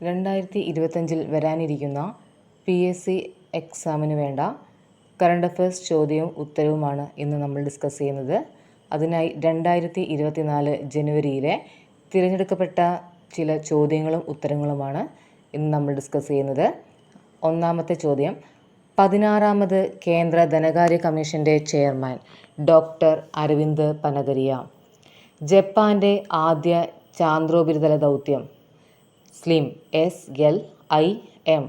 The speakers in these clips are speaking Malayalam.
2025 വരാനിരിക്കുന്ന PSC എക്സാമിന് വേണ്ട കറണ്ട് അഫയേഴ്സ് ചോദ്യവും ഉത്തരവുമാണ് ഇന്ന് നമ്മൾ ഡിസ്കസ് ചെയ്യുന്നത്. അതിനായി 2024 ജനുവരിയിലെ തിരഞ്ഞെടുക്കപ്പെട്ട ചില ചോദ്യങ്ങളും ഉത്തരങ്ങളുമാണ് ഇന്ന് നമ്മൾ ഡിസ്കസ് ചെയ്യുന്നത്. ഒന്നാമത്തെ ചോദ്യം, 16ാമത് കേന്ദ്ര ധനകാര്യ കമ്മീഷൻ്റെ ചെയർമാൻ ഡോക്ടർ അരവിന്ദ് പനഗരിയ. ജപ്പാൻ്റെ ആദ്യ ചാന്ദ്രോപരിതല ദൗത്യം slim SLIM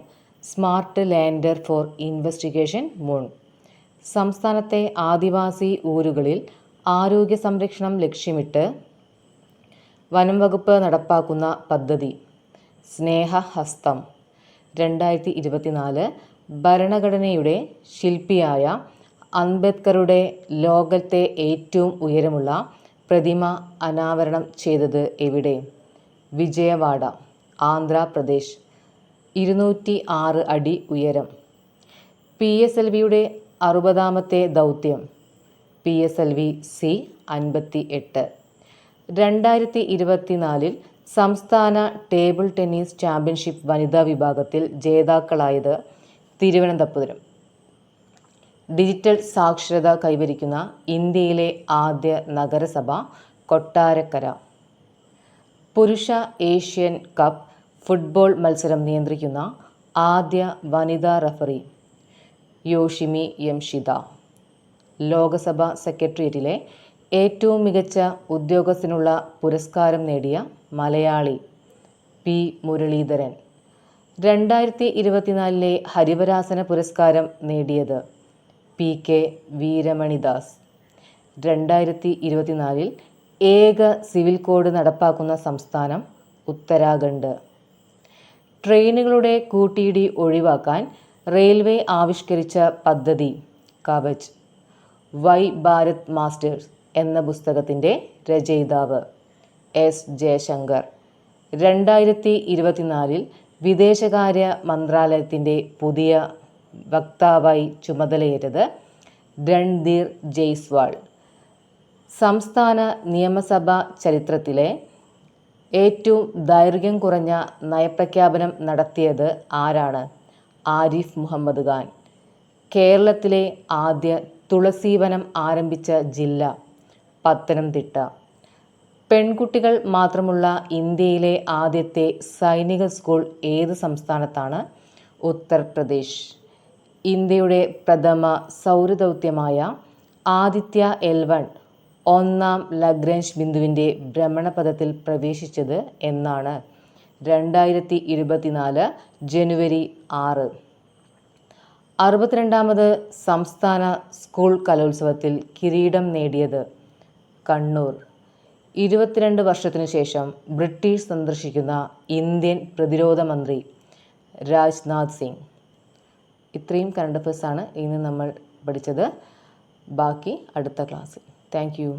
smart lander four investigation moon. സംസ്ഥാനത്തെ ആദിവാസി ഊരുകളിൽ ആരോഗ്യ സംരക്ഷണം ലക്ഷ്യമിട്ട് വനം വകുപ്പ് നടപ്പാക്കുന്ന പദ്ധതി സ്നേഹഹസ്തം. 2024 ഭരണഘടനയുടെ ശില്പിയായ അംബേദ്കറുടെ ലോകത്തെ ഏറ്റവും ഉയരമുള്ള പ്രതിമ അനാവരണം ചെയ്തത് എവിടെ? വിജയവാഡ, ആന്ധ്രാപ്രദേശ്. 206 അടി ഉയരം. PSLVയുടെ 60ാമത്തെ ദൗത്യം PSLV-C58. 2024 സംസ്ഥാന ടേബിൾ ടെന്നീസ് ചാമ്പ്യൻഷിപ്പ് വനിതാ വിഭാഗത്തിൽ ജേതാക്കളായത് തിരുവനന്തപുരം. ഡിജിറ്റൽ സാക്ഷരത കൈവരിക്കുന്ന ഇന്ത്യയിലെ ആദ്യ നഗരസഭ കൊട്ടാരക്കര. പുരുഷ ഏഷ്യൻ കപ്പ് ഫുട്ബോൾ മത്സരം നിയന്ത്രിക്കുന്ന ആദ്യ വനിതാ റഫറി യോഷിമി യംഷിത. ലോകസഭ സെക്രട്ടേറിയറ്റിലെ ഏറ്റവും മികച്ച ഉദ്യോഗസ്ഥനുള്ള പുരസ്കാരം നേടിയ മലയാളി P. മുരളീധരൻ. 2024 ഹരിവരാസന പുരസ്കാരം നേടിയത് PK വീരമണിദാസ്. 2024 ഏക സിവിൽ കോഡ് നടപ്പാക്കുന്ന സംസ്ഥാനം ഉത്തരാഖണ്ഡ്. ട്രെയിനുകളുടെ കൂട്ടിയിടി ഒഴിവാക്കാൻ റെയിൽവേ ആവിഷ്കരിച്ച പദ്ധതി കവച്. വൈ ഭാരത് മാസ്റ്റേഴ്സ് എന്ന പുസ്തകത്തിൻ്റെ രചയിതാവ് S. ജയശങ്കർ. 2024 വിദേശകാര്യ മന്ത്രാലയത്തിൻ്റെ പുതിയ വക്താവായി ചുമതലയേറ്റത് രൺധീർ ജയ്സ്വാൾ. സംസ്ഥാന നിയമസഭാ ചരിത്രത്തിലെ ഏറ്റവും ദൈർഘ്യം കുറഞ്ഞ നയപ്രഖ്യാപനം നടത്തിയത് ആരാണ്? ആരിഫ് മുഹമ്മദ് ഖാൻ. കേരളത്തിലെ ആദ്യ തുളസീവനം ആരംഭിച്ച ജില്ല പത്തനംതിട്ട. പെൺകുട്ടികൾ മാത്രമുള്ള ഇന്ത്യയിലെ ആദ്യത്തെ സൈനിക സ്കൂൾ ഏത് സംസ്ഥാനത്താണ്? ഉത്തർപ്രദേശ്. ഇന്ത്യയുടെ പ്രഥമ സൗരദൗത്യമായ ആദിത്യ L1 ഒന്നാം ലഗ്രാഞ്ച് ബിന്ദുവിൻ്റെ ഭ്രമണപഥത്തിൽ പ്രവേശിച്ചത് എന്നാണ്? 2024 ജനുവരി 6. 62ാമത് സംസ്ഥാന സ്കൂൾ കലോത്സവത്തിൽ കിരീടം നേടിയത് കണ്ണൂർ. 22 വർഷത്തിനു ശേഷം ബ്രിട്ടീഷ് സന്ദർശിക്കുന്ന ഇന്ത്യൻ പ്രതിരോധ മന്ത്രി രാജ്നാഥ് സിംഗ്. ഇത്രയും കറണ്ട് അഫയേഴ്സാണ് ഇന്ന് നമ്മൾ പഠിച്ചത്. ബാക്കി അടുത്ത ക്ലാസ്സിൽ. Thank you.